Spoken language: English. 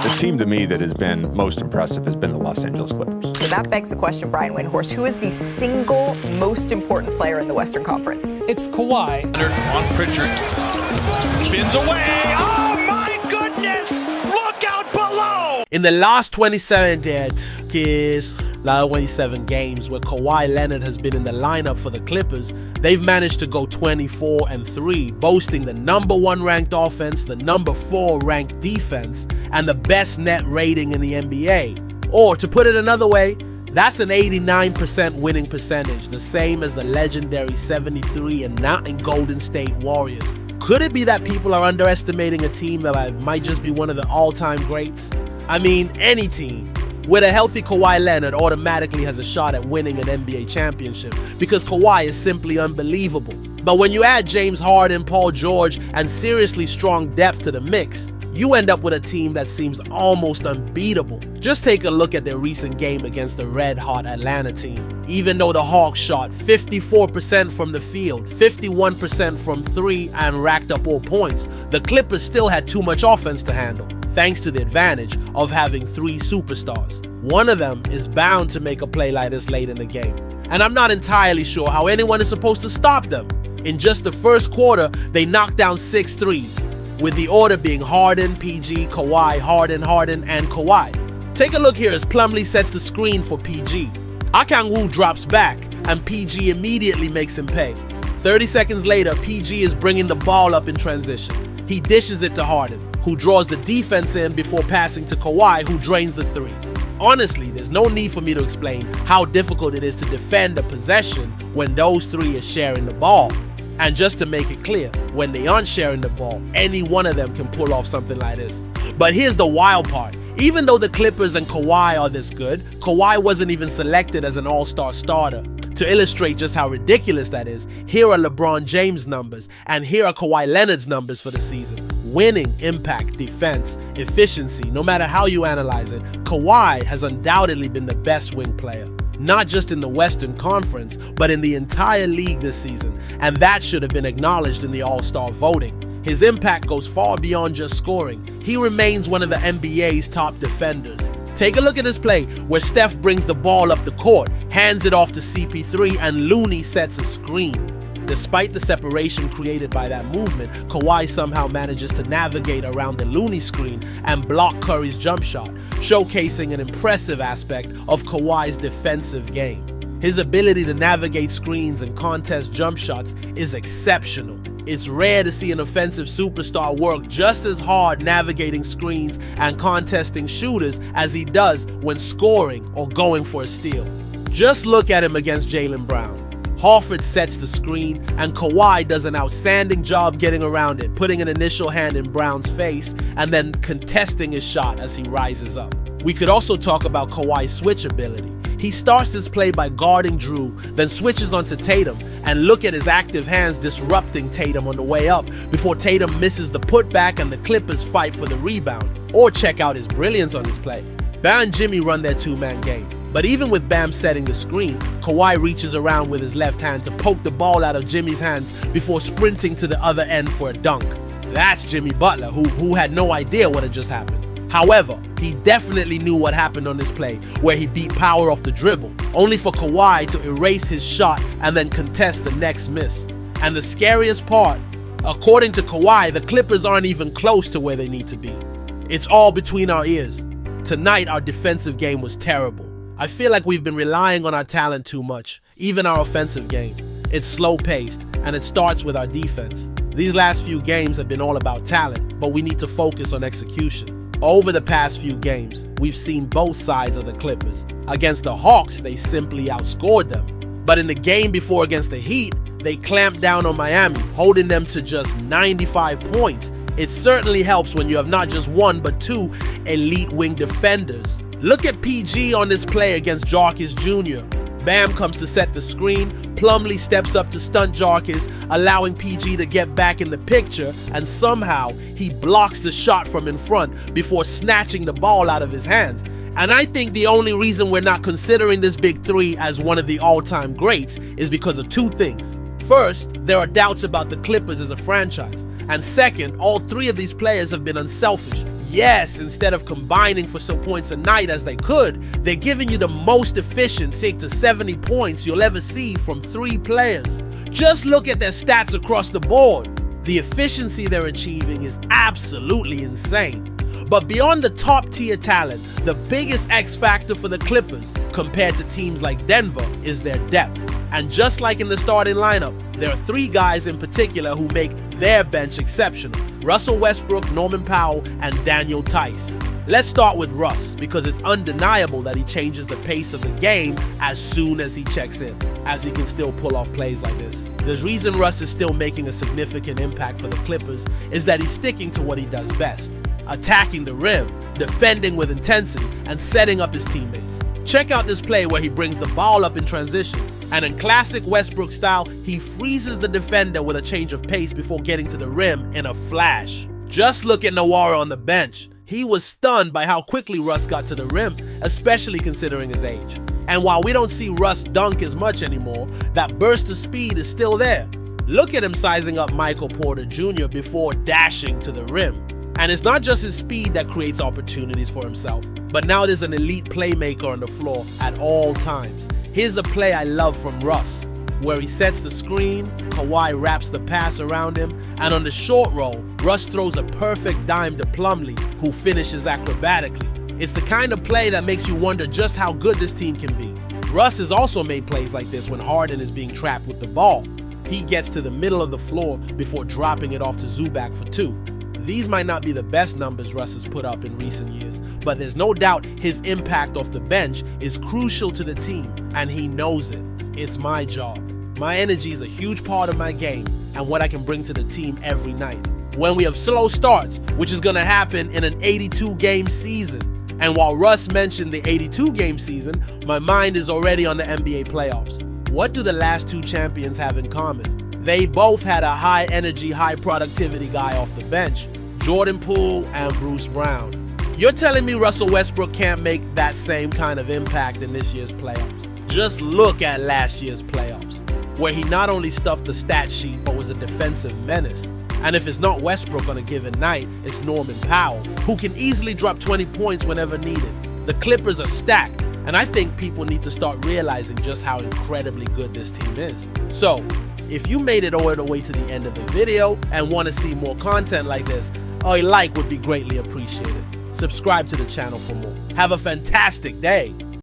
The team to me that has been most impressive has been the Los Angeles Clippers. So that begs the question, Brian Windhorst, who is the single most important player in the Western Conference? It's Kawhi. On Pritchard. Spins away. Oh my goodness! Look out below! In the last 27 games where Kawhi Leonard has been in the lineup for the Clippers, they've managed to go 24-3, boasting the number 1 ranked offense, the number 4 ranked defense, and the best net rating in the NBA. Or to put it another way, that's an 89% winning percentage, the same as the legendary 73-9 Golden State Warriors. Could it be that people are underestimating a team that might just be one of the all-time greats? I mean, any team with a healthy Kawhi Leonard automatically has a shot at winning an NBA championship because Kawhi is simply unbelievable. But when you add James Harden, Paul George, and seriously strong depth to the mix, you end up with a team that seems almost unbeatable. Just take a look at their recent game against the red-hot Atlanta team. Even though the Hawks shot 54% from the field, 51% from 3, and racked up all points, the Clippers still had too much offense to handle, thanks to the advantage of having 3 superstars. One of them is bound to make a play like this late in the game, and I'm not entirely sure how anyone is supposed to stop them. In just the first quarter, they knocked down 6 threes, with the order being Harden, PG, Kawhi, Harden, and Kawhi. Take a look here as Plumlee sets the screen for PG. Okongwu drops back, and PG immediately makes him pay. 30 seconds later, PG is bringing the ball up in transition. He dishes it to Harden, who draws the defense in before passing to Kawhi, who drains the 3. Honestly, there's no need for me to explain how difficult it is to defend a possession when those 3 are sharing the ball. And just to make it clear, when they aren't sharing the ball, any one of them can pull off something like this. But here's the wild part. Even though the Clippers and Kawhi are this good, Kawhi wasn't even selected as an all-star starter. To illustrate just how ridiculous that is, here are LeBron James' numbers, and here are Kawhi Leonard's numbers for the season. Winning, impact, defense, efficiency, no matter how you analyze it, Kawhi has undoubtedly been the best wing player. Not just in the Western Conference, but in the entire league this season, and that should have been acknowledged in the All-Star voting. His impact goes far beyond just scoring. He remains one of the NBA's top defenders. Take a look at this play where Steph brings the ball up the court, hands it off to CP3, and Looney sets a screen. Despite the separation created by that movement, Kawhi somehow manages to navigate around the Looney screen and block Curry's jump shot, showcasing an impressive aspect of Kawhi's defensive game. His ability to navigate screens and contest jump shots is exceptional. It's rare to see an offensive superstar work just as hard navigating screens and contesting shooters as he does when scoring or going for a steal. Just look at him against Jaylen Brown. Horford sets the screen, and Kawhi does an outstanding job getting around it, putting an initial hand in Brown's face and then contesting his shot as he rises up. We could also talk about Kawhi's switch ability. He starts his play by guarding Drew, then switches onto Tatum, and look at his active hands disrupting Tatum on the way up before Tatum misses the putback and the Clippers fight for the rebound. Or check out his brilliance on his play. Bam and Jimmy run their 2-man game. But even with Bam setting the screen, Kawhi reaches around with his left hand to poke the ball out of Jimmy's hands before sprinting to the other end for a dunk. That's Jimmy Butler, who had no idea what had just happened. However, he definitely knew what happened on this play, where he beat Power off the dribble, only for Kawhi to erase his shot and then contest the next miss. And the scariest part, according to Kawhi, the Clippers aren't even close to where they need to be. It's all between our ears. Tonight, our defensive game was terrible. I feel like we've been relying on our talent too much, even our offensive game. It's slow-paced, and it starts with our defense. These last few games have been all about talent, but we need to focus on execution. Over the past few games, we've seen both sides of the Clippers. Against the Hawks, they simply outscored them. But in the game before against the Heat, they clamped down on Miami, holding them to just 95 points. It certainly helps when you have not just one, but 2 elite wing defenders. Look at PG on this play against Jarkis Jr. Bam comes to set the screen, Plumlee steps up to stunt Jarkis, allowing PG to get back in the picture, and somehow he blocks the shot from in front before snatching the ball out of his hands. And I think the only reason we're not considering this big 3 as one of the all-time greats is because of 2 things. First, there are doubts about the Clippers as a franchise. And second, all 3 of these players have been unselfish. Yes, instead of combining for some points a night as they could, they're giving you the most efficient 6 to 70 points you'll ever see from 3 players. Just look at their stats across the board. The efficiency they're achieving is absolutely insane. But beyond the top tier talent, the biggest X factor for the Clippers, compared to teams like Denver, is their depth. And just like in the starting lineup, there are 3 guys in particular who make their bench exceptional: Russell Westbrook, Norman Powell, and Daniel Tice. Let's start with Russ, because it's undeniable that he changes the pace of the game as soon as he checks in, as he can still pull off plays like this. The reason Russ is still making a significant impact for the Clippers is that he's sticking to what he does best: attacking the rim, defending with intensity, and setting up his teammates. Check out this play where he brings the ball up in transition, and in classic Westbrook style, he freezes the defender with a change of pace before getting to the rim in a flash. Just look at Nwora on the bench. He was stunned by how quickly Russ got to the rim, especially considering his age. And while we don't see Russ dunk as much anymore, that burst of speed is still there. Look at him sizing up Michael Porter Jr. before dashing to the rim. And it's not just his speed that creates opportunities for himself, but now there's an elite playmaker on the floor at all times. Here's a play I love from Russ, where he sets the screen, Kawhi wraps the pass around him, and on the short roll, Russ throws a perfect dime to Plumlee, who finishes acrobatically. It's the kind of play that makes you wonder just how good this team can be. Russ has also made plays like this when Harden is being trapped with the ball. He gets to the middle of the floor before dropping it off to Zubac for 2. These might not be the best numbers Russ has put up in recent years, but there's no doubt his impact off the bench is crucial to the team, and he knows it. It's my job. My energy is a huge part of my game and what I can bring to the team every night. When we have slow starts, which is going to happen in an 82-game season. And while Russ mentioned the 82-game season, my mind is already on the NBA playoffs. What do the last 2 champions have in common? They both had a high-energy, high-productivity guy off the bench: Jordan Poole and Bruce Brown. You're telling me Russell Westbrook can't make that same kind of impact in this year's playoffs? Just look at last year's playoffs, where he not only stuffed the stat sheet but was a defensive menace. And if it's not Westbrook on a given night, it's Norman Powell, who can easily drop 20 points whenever needed. The Clippers are stacked, and I think people need to start realizing just how incredibly good this team is. So, if you made it all the way to the end of the video and want to see more content like this, a like would be greatly appreciated. Subscribe to the channel for more. Have a fantastic day.